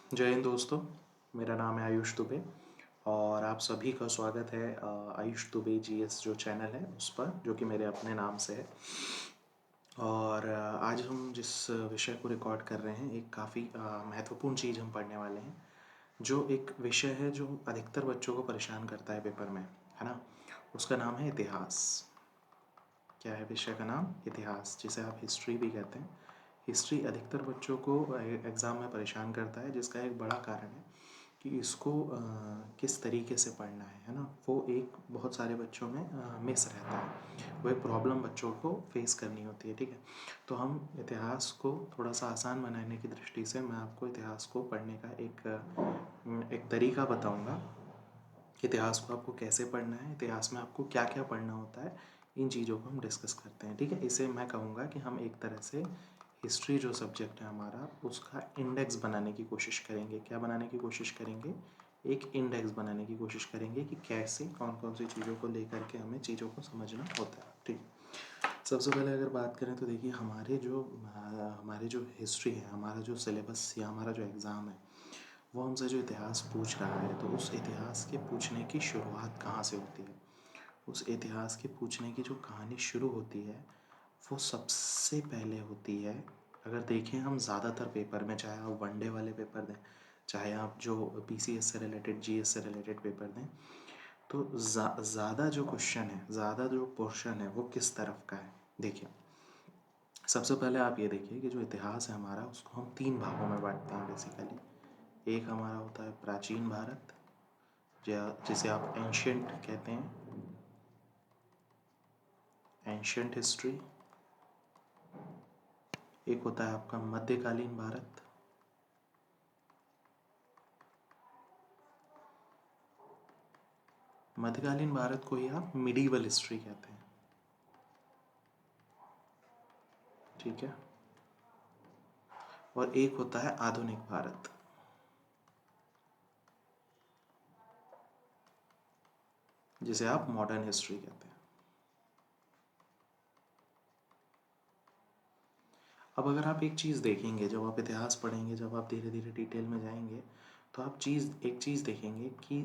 जय हिंद दोस्तों। मेरा नाम है आयुष दुबे और आप सभी का स्वागत है आयुष दुबे जीएस जो चैनल है उस पर, जो कि मेरे अपने नाम से है। और आज हम जिस विषय को रिकॉर्ड कर रहे हैं, एक काफ़ी महत्वपूर्ण चीज़ हम पढ़ने वाले हैं, जो एक विषय है जो अधिकतर बच्चों को परेशान करता है पेपर में, है ना। उसका नाम है इतिहास। क्या है विषय का नाम? इतिहास, जिसे आप हिस्ट्री भी कहते हैं। हिस्ट्री अधिकतर बच्चों को एग्ज़ाम में परेशान करता है, जिसका एक बड़ा कारण है कि इसको किस तरीके से पढ़ना है ना। वो एक बहुत सारे बच्चों में मिस रहता है, वो एक प्रॉब्लम बच्चों को फेस करनी होती है, ठीक है। तो हम इतिहास को थोड़ा सा आसान बनाने की दृष्टि से मैं आपको इतिहास को पढ़ने का एक तरीका बताऊंगा। इतिहास को आपको कैसे पढ़ना है, इतिहास में आपको क्या क्या पढ़ना होता है, इन चीज़ों को हम डिस्कस करते हैं, ठीक है। इसे मैं कहूँगा कि हम एक तरह से हिस्ट्री जो सब्जेक्ट है हमारा, उसका इंडेक्स बनाने की कोशिश करेंगे। क्या बनाने की कोशिश करेंगे? एक इंडेक्स बनाने की कोशिश करेंगे कि कैसे कौन कौन सी चीज़ों को लेकर के हमें चीज़ों को समझना होता है, ठीक है। सबसे पहले अगर बात करें तो देखिए, हमारे जो हिस्ट्री है, हमारा जो सिलेबस या हमारा जो एग्ज़ाम है, वो हमसे जो इतिहास पूछ रहा है, तो उस इतिहास के पूछने की शुरुआत कहाँ से होती है? उस इतिहास के पूछने की जो कहानी शुरू होती है, वो सबसे पहले होती है। अगर देखें हम ज़्यादातर पेपर में, चाहे आप वनडे वाले पेपर दें, चाहे आप जो पीसीएस से रिलेटेड, जीएस से रिलेटेड पेपर दें, तो ज़्यादा जो क्वेश्चन है, ज़्यादा जो पोर्शन है, वो किस तरफ का है? देखिए, सबसे पहले आप ये देखिए कि जो इतिहास है हमारा, उसको हम 3 भागों में बांटते हैं बेसिकली। एक हमारा होता है प्राचीन भारत, जिसे आप एंशियंट कहते हैं, एंशियंट हिस्ट्री। एक होता है आपका मध्यकालीन भारत, मध्यकालीन भारत को ही आप मिडीवल हिस्ट्री कहते हैं, ठीक है। और एक होता है आधुनिक भारत, जिसे आप मॉडर्न हिस्ट्री कहते हैं। अब अगर आप एक चीज़ देखेंगे, जब आप इतिहास पढ़ेंगे, जब आप धीरे धीरे डिटेल में जाएंगे, तो आप एक चीज़ देखेंगे कि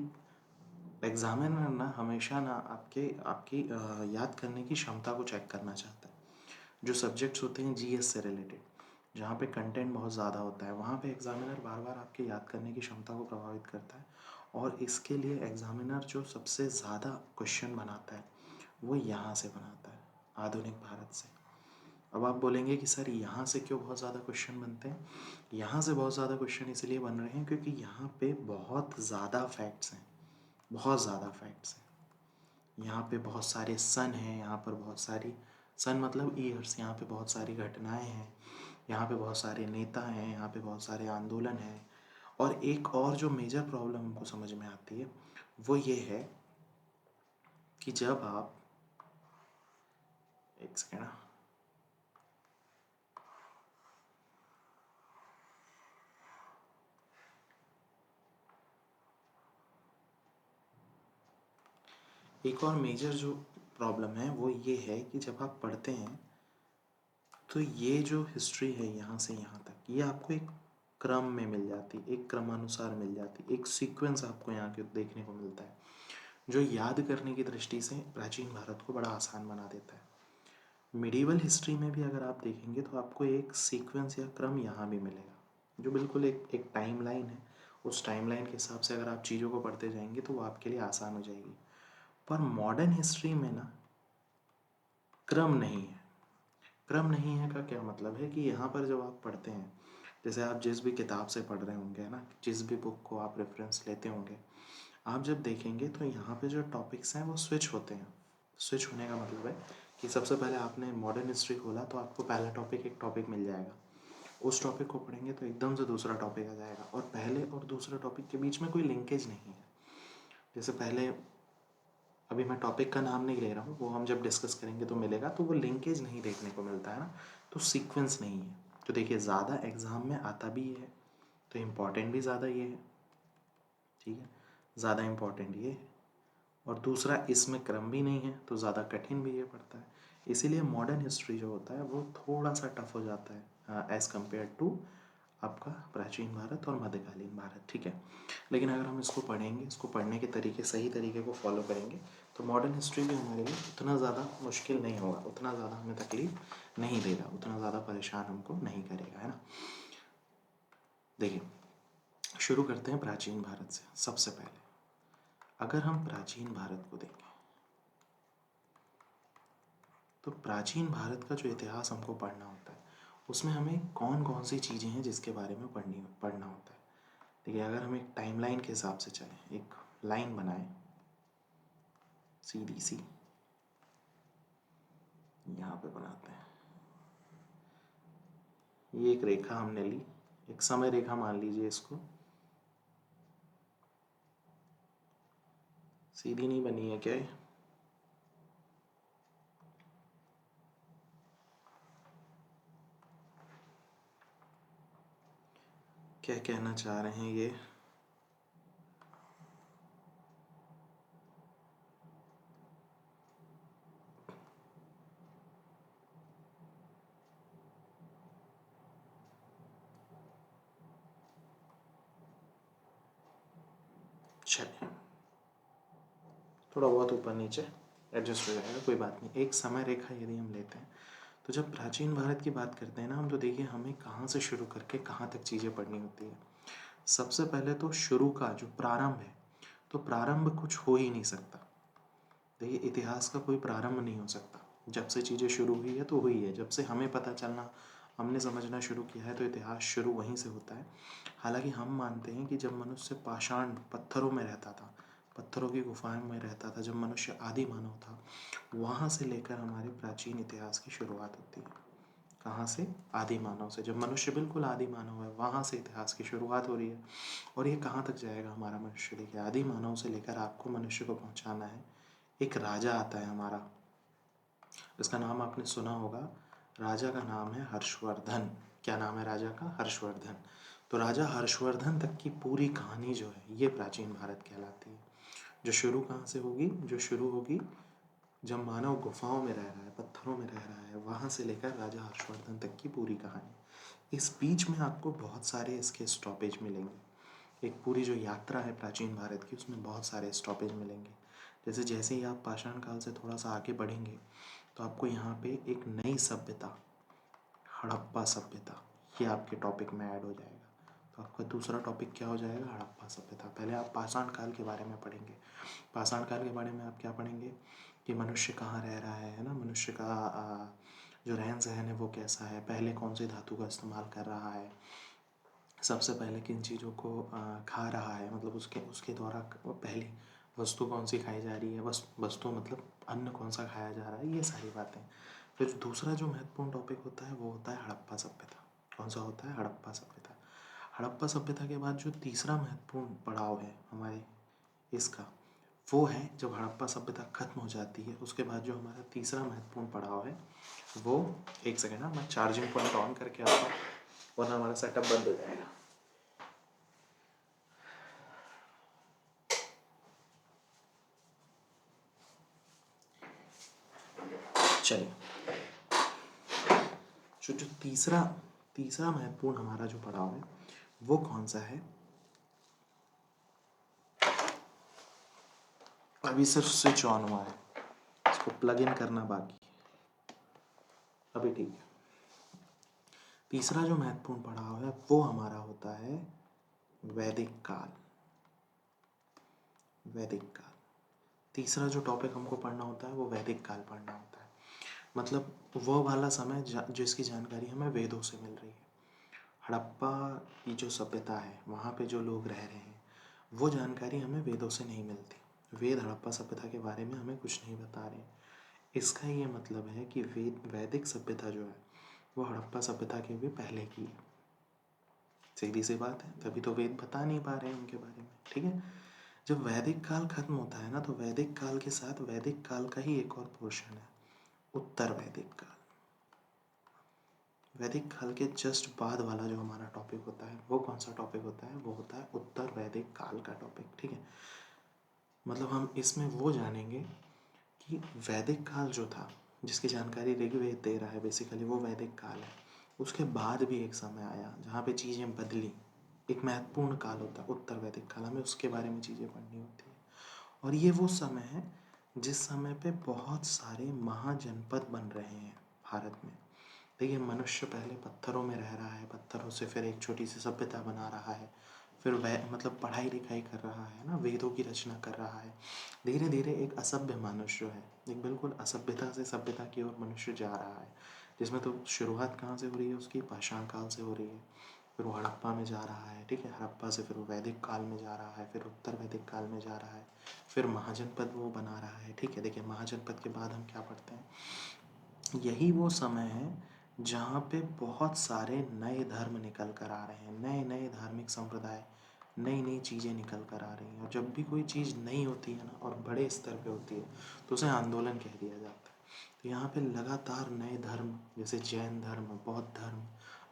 एग्जामिनर ना हमेशा ना आपकी याद करने की क्षमता को चेक करना चाहता है। जो सब्जेक्ट्स होते हैं जीएस से रिलेटेड, जहाँ पे कंटेंट बहुत ज़्यादा होता है, वहाँ पे एग्जामिनर बार बार आपके याद करने की क्षमता को प्रभावित करता है। और इसके लिए एग्जामिनर जो सबसे ज़्यादा क्वेश्चन बनाता है, वो यहाँ से बनाता है, आधुनिक भारत से। अब आप बोलेंगे कि सर यहाँ से क्यों बहुत ज़्यादा क्वेश्चन बनते हैं? यहाँ से बहुत ज़्यादा क्वेश्चन इसलिए बन रहे हैं क्योंकि यहाँ पे बहुत ज़्यादा फैक्ट्स हैं, बहुत ज़्यादा फैक्ट्स हैं। यहाँ पे बहुत सारे सन हैं, यहाँ पर बहुत सारी, सन मतलब ईयर्स, यहाँ पे बहुत सारी घटनाएं हैं, यहाँ पे बहुत सारे नेता हैं, यहाँ पे बहुत सारे आंदोलन हैं। और एक और जो मेजर प्रॉब्लम हमको समझ में आती है, वो ये है कि जब आप, एक सेकेंड, एक और मेजर जो प्रॉब्लम है वो ये है कि जब आप पढ़ते हैं, तो ये जो हिस्ट्री है यहाँ से यहाँ तक, ये आपको एक क्रम में मिल जाती, एक क्रमानुसार मिल जाती, एक सीक्वेंस आपको यहाँ के देखने को मिलता है, जो याद करने की दृष्टि से प्राचीन भारत को बड़ा आसान बना देता है। मिडीवल हिस्ट्री में भी अगर आप देखेंगे तो आपको एक सीक्वेंस या क्रम यहाँ भी मिलेगा, जो बिल्कुल एक टाइम लाइन है। उस टाइम लाइन के हिसाब से अगर आप चीज़ों को पढ़ते जाएंगे तो वो आपके लिए आसान हो जाएगी। पर मॉडर्न हिस्ट्री में ना क्रम नहीं है। क्रम नहीं है का क्या मतलब है कि यहाँ पर जब आप पढ़ते हैं, जैसे आप जिस भी किताब से पढ़ रहे होंगे, है ना, जिस भी बुक को आप रेफरेंस लेते होंगे, आप जब देखेंगे तो यहाँ पे जो टॉपिक्स हैं वो स्विच होते हैं। स्विच होने का मतलब है कि सबसे पहले आपने मॉडर्न हिस्ट्री खोला तो आपको पहला टॉपिक, एक टॉपिक मिल जाएगा। उस टॉपिक को पढ़ेंगे तो एकदम से दूसरा टॉपिक आ जाएगा, और पहले और दूसरे टॉपिक के बीच में कोई लिंकेज नहीं है। जैसे पहले, अभी मैं टॉपिक का नाम नहीं ले रहा हूँ, वो हम जब डिस्कस करेंगे तो मिलेगा, तो वो लिंकेज नहीं देखने को मिलता है ना, तो सीक्वेंस नहीं है। तो देखिए, ज़्यादा एग्ज़ाम में आता भी है, तो इम्पॉर्टेंट भी ज़्यादा ये है, ठीक है, ज़्यादा इम्पॉर्टेंट ये है। और दूसरा, इसमें क्रम भी नहीं है, तो ज़्यादा कठिन भी ये पड़ता है। इसीलिए मॉडर्न हिस्ट्री जो होता है वो थोड़ा सा टफ हो जाता है एज़ कम्पेयर टू आपका प्राचीन भारत और मध्यकालीन भारत, ठीक है। लेकिन अगर हम इसको पढ़ेंगे, इसको पढ़ने के तरीके, सही तरीके को फॉलो करेंगे, तो मॉडर्न हिस्ट्री भी हमारे लिए उतना ज़्यादा मुश्किल नहीं होगा, उतना ज़्यादा हमें तकलीफ नहीं देगा, उतना ज़्यादा परेशान हमको नहीं करेगा, है ना। देखिए, शुरू करते हैं प्राचीन भारत से। सबसे पहले अगर हम प्राचीन भारत को देखें, तो प्राचीन भारत का जो इतिहास हमको पढ़ना होता है, उसमें हमें कौन कौन सी चीज़ें हैं जिसके बारे में पढ़ना होता है। देखिए, अगर हम एक टाइमलाइन के हिसाब से चलें, एक लाइन बनाएं सीधी सी, यहाँ पे बनाते हैं, ये एक रेखा हमने ली, एक समय रेखा मान लीजिए इसको। सीधी नहीं बनी है क्या ये? क्या कहना चाह रहे हैं ये? चलिए, थोड़ा बहुत ऊपर नीचे एडजस्ट हो जाएगा, कोई बात नहीं। एक समय रेखा यदि हम लेते हैं, तो जब प्राचीन भारत की बात करते हैं ना हम, तो देखिए हमें कहाँ से शुरू करके कहाँ तक चीज़ें पढ़नी होती है। सबसे पहले तो शुरू का जो प्रारंभ है, तो प्रारंभ कुछ हो ही नहीं सकता। देखिए, इतिहास का कोई प्रारंभ नहीं हो सकता। जब से चीज़ें शुरू हुई है तो हुई है, जब से हमें पता चलना, हमने समझना शुरू किया है, तो इतिहास शुरू वहीं से होता है। हालांकि हम मानते हैं कि जब मनुष्य पाषाण पत्थरों में रहता था, पत्थरों की गुफाओं में रहता था, जब मनुष्य आदि मानव था, वहाँ से लेकर हमारे प्राचीन इतिहास की शुरुआत होती है। कहाँ से? आदि मानव से। जब मनुष्य बिल्कुल आदि मानव है, वहाँ से इतिहास की शुरुआत हो रही है। और ये कहाँ तक जाएगा हमारा मनुष्य? देखिए, आदि मानव से लेकर आपको मनुष्य को पहुँचाना है। एक राजा आता है हमारा, इसका नाम आपने सुना होगा। राजा का नाम है हर्षवर्धन। क्या नाम है राजा का? हर्षवर्धन। तो राजा हर्षवर्धन तक की पूरी कहानी जो है, ये प्राचीन भारत कहलाती है। जो शुरू कहाँ से होगी? जो शुरू होगी जब मानव गुफाओं में रह रहा है, पत्थरों में रह रहा है, वहाँ से लेकर राजा हर्षवर्धन तक की पूरी कहानी। इस बीच में आपको बहुत सारे इसके स्टॉपेज मिलेंगे। एक पूरी जो यात्रा है प्राचीन भारत की, उसमें बहुत सारे स्टॉपेज मिलेंगे। जैसे जैसे ही आप पाषाण काल से थोड़ा सा आगे बढ़ेंगे, तो आपको यहाँ पे एक नई सभ्यता, हड़प्पा सभ्यता, ये आपके टॉपिक में ऐड हो जाएगा। तो आपका दूसरा टॉपिक क्या हो जाएगा? हड़प्पा सभ्यता। पहले आप पाषाण काल के बारे में पढ़ेंगे। पाषाण काल के बारे में आप क्या पढ़ेंगे कि मनुष्य कहाँ रह रहा है ना, मनुष्य का जो रहन सहन है वो कैसा है, पहले कौन सी धातु का इस्तेमाल कर रहा है, सबसे पहले किन चीज़ों को खा रहा है, मतलब उसके उसके द्वारा पहली वस्तु कौन सी खाई जा रही है, बस वस्तु मतलब अन्न कौन सा खाया जा रहा है, ये सारी बातें। फिर दूसरा जो महत्वपूर्ण टॉपिक होता है वो होता है हड़प्पा सभ्यता। कौन सा होता है? हड़प्पा सभ्यता। हड़प्पा सभ्यता के बाद जो तीसरा महत्वपूर्ण पड़ाव है हमारे इसका, वो है जब हड़प्पा सभ्यता खत्म हो जाती है, उसके बाद जो हमारा तीसरा महत्वपूर्ण पड़ाव है वो, एक सेकेंड ना, मैं चार्जिंग पॉइंट ऑन करके आता हूँ, वरना हमारा सेटअप बंद हो जाएगा। चलिए, जो तीसरा तीसरा महत्वपूर्ण हमारा जो पड़ाव है वो कौन सा है? अभी सिर्फ स्विच ऑन हुआ है, इसको प्लग इन करना बाकी है। अभी ठीक है। तीसरा जो महत्वपूर्ण पड़ाव है वो हमारा होता है वैदिक काल। वैदिक काल, तीसरा जो टॉपिक हमको पढ़ना होता है वो वैदिक काल पढ़ना होता है। मतलब वो वाला समय जिसकी जानकारी हमें वेदों से मिल रही है। हड़प्पा की जो सभ्यता है, वहाँ पे जो लोग रह रहे हैं, वो जानकारी हमें वेदों से नहीं मिलती। वेद हड़प्पा सभ्यता के बारे में हमें कुछ नहीं बता रहे। इसका ये मतलब है कि वैदिक सभ्यता जो है वो हड़प्पा सभ्यता के भी पहले की है। सीधी सी बात है, तभी तो वेद बता नहीं पा रहे हैं उनके बारे में, ठीक है। जब वैदिक काल खत्म होता है ना, तो वैदिक काल के साथ वैदिक काल का ही एक और पोर्शन है, उत्तर वैदिक काल। वैदिक काल के जस्ट बाद वाला जो हमारा टॉपिक होता है वो कौन सा टॉपिक होता है? वो होता है उत्तर वैदिक काल का टॉपिक, ठीक है। मतलब हम इसमें वो जानेंगे कि वैदिक काल जो था, जिसकी जानकारी ऋग्वेद दे रहा है, बेसिकली वो वैदिक काल है। उसके बाद भी एक समय आया जहाँ पे चीज़ें बदली। एक महत्वपूर्ण काल होता है उत्तर वैदिक काल, हमें उसके बारे में चीज़ें पढ़नी होती है। और ये वो समय है जिस समय पे बहुत सारे महाजनपद बन रहे हैं भारत में। देखिए, मनुष्य पहले पत्थरों में रह रहा है, पत्थरों से फिर एक छोटी सी सभ्यता बना रहा है, फिर वह मतलब पढ़ाई लिखाई कर रहा है ना, वेदों की रचना कर रहा है। धीरे धीरे एक असभ्य मनुष्य जो है, एक बिल्कुल असभ्यता से सभ्यता की ओर मनुष्य जा रहा है, जिसमें तो शुरुआत कहाँ से हो रही है उसकी, पाषाण काल से हो रही है। फिर वो हड़प्पा में जा रहा है, ठीक है, हड़प्पा से फिर वो वैदिक काल में जा रहा है, फिर उत्तर वैदिक काल में जा रहा है, फिर महाजनपद वो बना रहा है, ठीक है। देखिए, महाजनपद के बाद हम क्या पढ़ते हैं, यही वो समय है जहाँ पे बहुत सारे नए धर्म निकल कर आ रहे हैं, नए नए धार्मिक संप्रदाय, नई नई चीज़ें निकल कर आ रही हैं। और जब भी कोई चीज़ नई होती है ना और बड़े स्तर पे होती है तो उसे आंदोलन कह दिया जाता है। तो यहाँ पे लगातार नए धर्म, जैसे जैन धर्म, बौद्ध धर्म,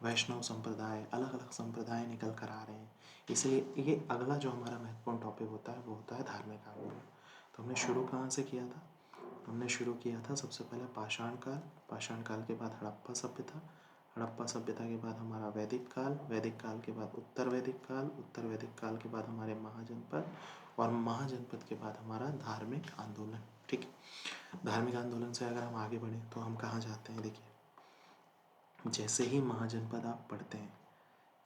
वैष्णव संप्रदाय, अलग अलग संप्रदाय निकल कर आ रहे हैं। इसलिए ये अगला जो हमारा महत्वपूर्ण टॉपिक होता है वो होता है धार्मिक आंदोलन। तो हमने शुरू कहाँ से किया था, हमने शुरू किया था सबसे पहले पाषाण काल, पाषाण काल के बाद हड़प्पा सभ्यता, हड़प्पा सभ्यता के बाद हमारा वैदिक काल, वैदिक काल के बाद उत्तर वैदिक काल, उत्तर वैदिक काल के बाद हमारे महाजनपद, और महाजनपद के बाद हमारा धार्मिक आंदोलन। ठीक है, धार्मिक आंदोलन से अगर हम आगे बढ़ें तो हम कहाँ जाते हैं, देखिए, जैसे ही महाजनपद आप पढ़ते हैं,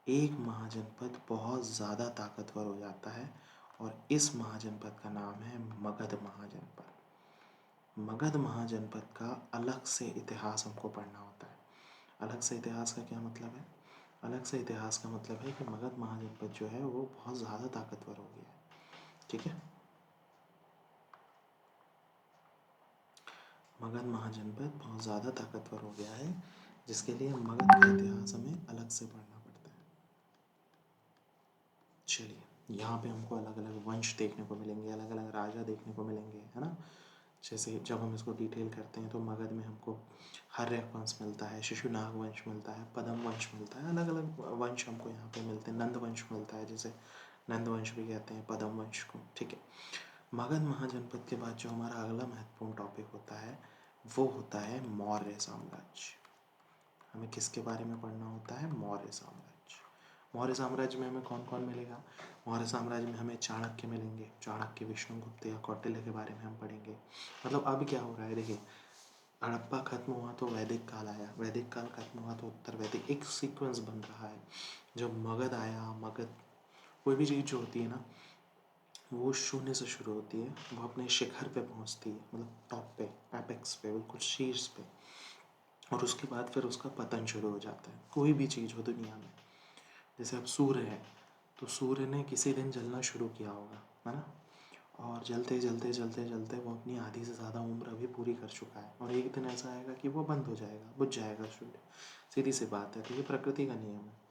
एक महाजनपद बहुत ज़्यादा ताकतवर हो जाता है, और इस महाजनपद का नाम है मगध महाजनपद। मगध महाजनपद का अलग से इतिहास हमको पढ़ना होता है। अलग से इतिहास का क्या मतलब है, अलग से इतिहास का मतलब है कि मगध महाजनपद जो है वो बहुत ज़्यादा ताकतवर हो गया है, ठीक है। मगध महाजनपद बहुत ज़्यादा ताकतवर हो गया है, जिसके लिए मगध का इतिहास हमें अलग से पढ़ना पड़ता है। चलिए, यहाँ पे हमको अलग अलग वंश देखने को मिलेंगे, अलग अलग राजा देखने को मिलेंगे, है ना। जैसे जब हम इसको डिटेल करते हैं तो मगध में हमको हर्यक वंश मिलता है, शिशुनाग वंश मिलता है, पदम वंश मिलता है, अलग अलग वंश हमको यहाँ पे मिलते हैं। नंद वंश मिलता है, जिसे नंद वंश भी कहते हैं पदम वंश को, ठीक है। मगध महाजनपद के बाद जो हमारा अगला महत्वपूर्ण टॉपिक होता है वो होता है मौर्य साम्राज्य। हमें किसके बारे में पढ़ना होता है, मौर्य साम्राज्य। मौर्य साम्राज्य में हमें कौन कौन मिलेगा, मौर्य साम्राज्य में हमें चाणक्य मिलेंगे, चाणक्य, विष्णुगुप्त या कौटिल्य के बारे में हम पढ़ेंगे। मतलब अब क्या हो रहा है, देखिए, हड़प्पा खत्म हुआ तो वैदिक काल आया, वैदिक काल खत्म हुआ तो उत्तर वैदिक, एक सीक्वेंस बन रहा है। जब मगध आया, मगध, कोई भी चीज़ जो होती है ना वो शून्य से शुरू होती है, वो अपने शिखर पे पहुंचती है, मतलब टॉप पे, एपेक्स पे, बिल्कुल शीर्ष पे, और उसके बाद फिर उसका पतन शुरू हो जाता है। कोई भी चीज़ हो दुनिया में, जैसे अब सूर्य है तो सूर्य ने किसी दिन जलना शुरू किया होगा, है ना, और जलते जलते जलते जलते वो अपनी आधी से ज़्यादा उम्र अभी पूरी कर चुका है, और एक दिन ऐसा आएगा कि वो बंद हो जाएगा, बुझ जाएगा सूर्य। सीधी सी बात है, तो ये प्रकृति का नियम है।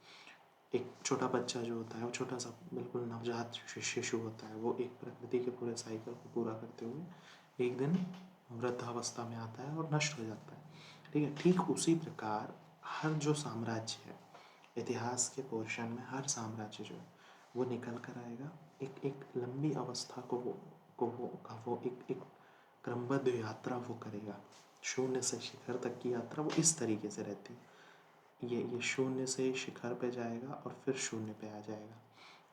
एक छोटा बच्चा जो होता है, वो छोटा सा बिल्कुल नवजात शिशु होता है, वो एक प्रकृति के पूरे साइकिल को पूरा करते हुए एक दिन वृद्धावस्था में आता है और नष्ट हो जाता है, ठीक है। ठीक उसी प्रकार हर जो साम्राज्य है, इतिहास के पोर्शन में हर साम्राज्य जो है वो निकल कर आएगा, एक एक लंबी अवस्था वो एक क्रमबद्ध यात्रा वो करेगा। शून्य से शिखर तक की यात्रा वो इस तरीके से रहती है, ये शून्य से शिखर पे जाएगा और फिर शून्य पे आ जाएगा,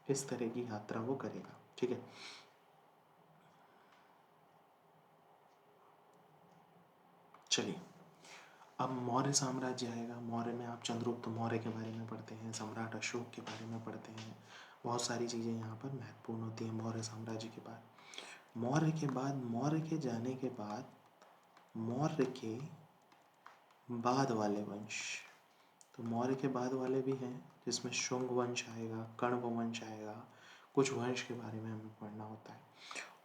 इस तरह की यात्रा वो करेगा, ठीक है। चलिए, अब मौर्य साम्राज्य आएगा। मौर्य में आप चंद्रगुप्त मौर्य के बारे में पढ़ते हैं, सम्राट अशोक के बारे में पढ़ते हैं, बहुत सारी चीज़ें यहाँ पर महत्वपूर्ण होती हैं मौर्य साम्राज्य के बाद। मौर्य के बाद, मौर्य के जाने के बाद, मौर्य के बाद वाले वंश, तो मौर्य के बाद वाले भी हैं, जिसमें शुंग वंश आएगा, कण्व वंश आएगा, कुछ वंश के बारे में हमें पढ़ना होता है।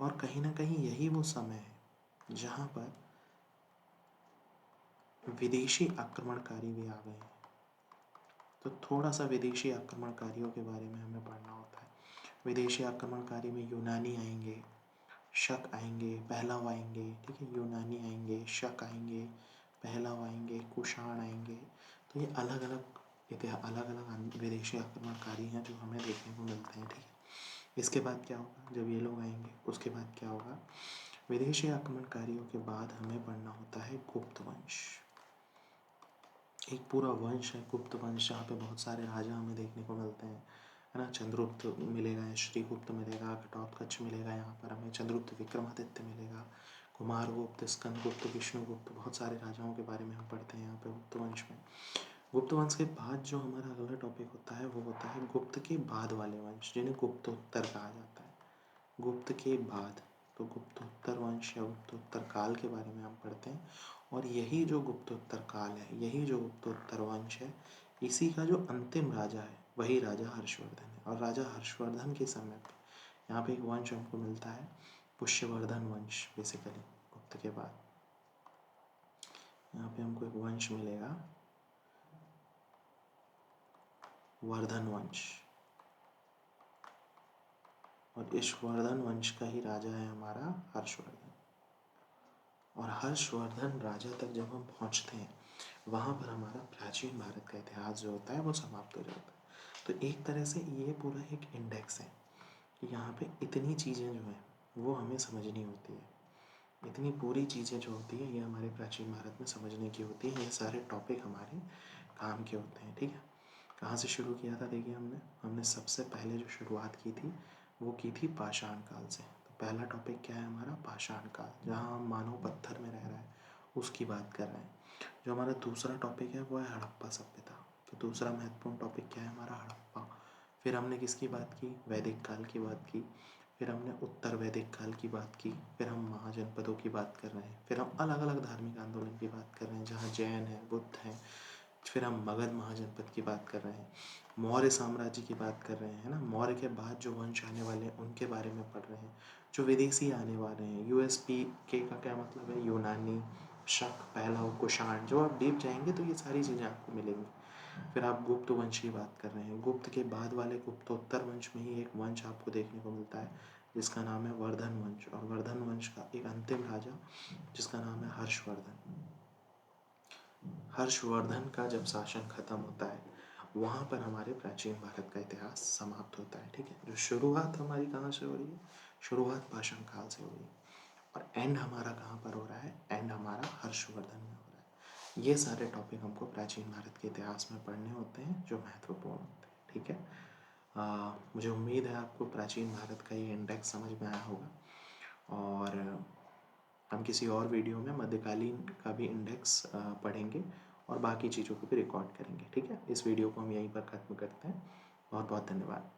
और कहीं ना कहीं यही वो समय है जहाँ पर विदेशी आक्रमणकारी भी आ गए हैं। तो थोड़ा सा विदेशी आक्रमणकारियों के बारे में हमें पढ़ना होता है। विदेशी आक्रमणकारी में यूनानी आएंगे, शक आएंगे, पहलव आएंगे, ठीक है, यूनानी आएंगे, शक आएंगे, पहलव आएंगे, कुषाण आएंगे। तो ये अलग अलग विदेशी आक्रमणकारी हैं जो हमें देखने को मिलते हैं, ठीक है। इसके बाद क्या होगा, जब ये लोग आएंगे उसके बाद क्या होगा, विदेशी आक्रमणकारियों के बाद हमें पढ़ना होता है गुप्त वंश। एक पूरा वंश है गुप्त वंश, जहाँ पे बहुत सारे राजा हमें देखने को मिलते हैं, है ना। चंद्रगुप्त मिलेगा, श्रीगुप्त मिलेगा, घटोत्कच मिलेगा, यहाँ पर हमें चंद्रगुप्त विक्रमादित्य मिलेगा, कुमारगुप्त, स्कंदगुप्त, विष्णुगुप्त, बहुत सारे राजाओं के बारे में हम पढ़ते हैं यहाँ पे गुप्त वंश में। गुप्त वंश के बाद जो हमारा अगला टॉपिक होता है वो होता है गुप्त के बाद वाले वंश, जिन्हें गुप्तोत्तर कहा जाता है। गुप्त के बाद, तो गुप्तोत्तर वंश या गुप्तोत्तर काल के बारे में हम पढ़ते हैं। और यही जो गुप्तोत्तर काल है, यही जो गुप्तोत्तर वंश है, इसी का जो अंतिम राजा है वही राजा हर्षवर्धन है। और राजा हर्षवर्धन के समय पे यहाँ पे एक वंश हमको मिलता है, पुष्यवर्धन वंश। बेसिकली गुप्त के बाद यहाँ पे हमको एक वंश मिलेगा, वर्धन वंश। और इस वर्धन वंश का ही राजा है हमारा हर्षवर्धन। और हर्षवर्धन राजा तक जब हम पहुंचते हैं, वहाँ पर हमारा प्राचीन भारत का इतिहास जो होता है वो समाप्त हो जाता है। तो एक तरह से ये पूरा एक इंडेक्स है कि यहाँ पे इतनी चीज़ें जो हैं वो हमें समझनी होती है। इतनी पूरी चीज़ें जो होती है ये हमारे प्राचीन भारत में समझने की होती है। ये सारे टॉपिक हमारे काम के होते हैं, ठीक है। कहाँ से शुरू किया था, देखिए हमने सबसे पहले जो शुरुआत की थी वो की थी पाषाण काल से। तो पहला टॉपिक क्या है हमारा, पाषाण काल, जहाँ हम मानव पत्थर में रह रहा है उसकी बात कर रहे हैं। जो हमारा दूसरा टॉपिक है वो है हड़प्पा सभ्यता। तो दूसरा महत्वपूर्ण टॉपिक क्या है हमारा, हड़प्पा। फिर हमने किसकी बात की, वैदिक काल की बात की। फिर हमने उत्तर वैदिक काल की बात की। फिर हम महाजनपदों की बात कर रहे हैं। फिर हम अलग अलग धार्मिक आंदोलन की बात कर रहे हैं, जहाँ जैन है, बुद्ध हैं। फिर हम मगध महाजनपद की बात कर रहे हैं, मौर्य साम्राज्य की बात कर रहे हैं ना। मौर्य के बाद जो वंश आने वाले हैं उनके बारे में पढ़ रहे हैं। जो विदेशी आने वाले हैं, यूएसपी के का क्या मतलब है, यूनानी, शक, पहलव, कुषाण। जो आप डीप जाएंगे तो ये सारी चीज़ें आपको मिलेंगी। फिर आप गुप्त वंश की बात कर रहे हैं। गुप्त के बाद वाले गुप्तोत्तर वंश में ही एक वंश आपको देखने को मिलता है जिसका नाम है वर्धन वंश। और वर्धन वंश का एक अंतिम राजा जिसका नाम है हर्षवर्धन। हर्षवर्धन का जब शासन खत्म होता है, वहाँ पर हमारे प्राचीन भारत का इतिहास समाप्त होता है, ठीक है। जो शुरुआत हमारी कहाँ से हो रही है, शुरुआत पाषाण काल से हो रही है। और एंड हमारा कहाँ पर हो रहा है, एंड हमारा हर्षवर्धन में हो रहा है। ये सारे टॉपिक हमको प्राचीन भारत के इतिहास में पढ़ने होते हैं, जो महत्वपूर्ण होते हैं, ठीक है। मुझे उम्मीद है आपको प्राचीन भारत का ये इंडेक्स समझ में आया होगा। और हम किसी और वीडियो में मध्यकालीन का भी इंडेक्स पढ़ेंगे और बाकी चीज़ों को भी रिकॉर्ड करेंगे, ठीक है। इस वीडियो को हम यहीं पर ख़त्म करते हैं। बहुत बहुत धन्यवाद।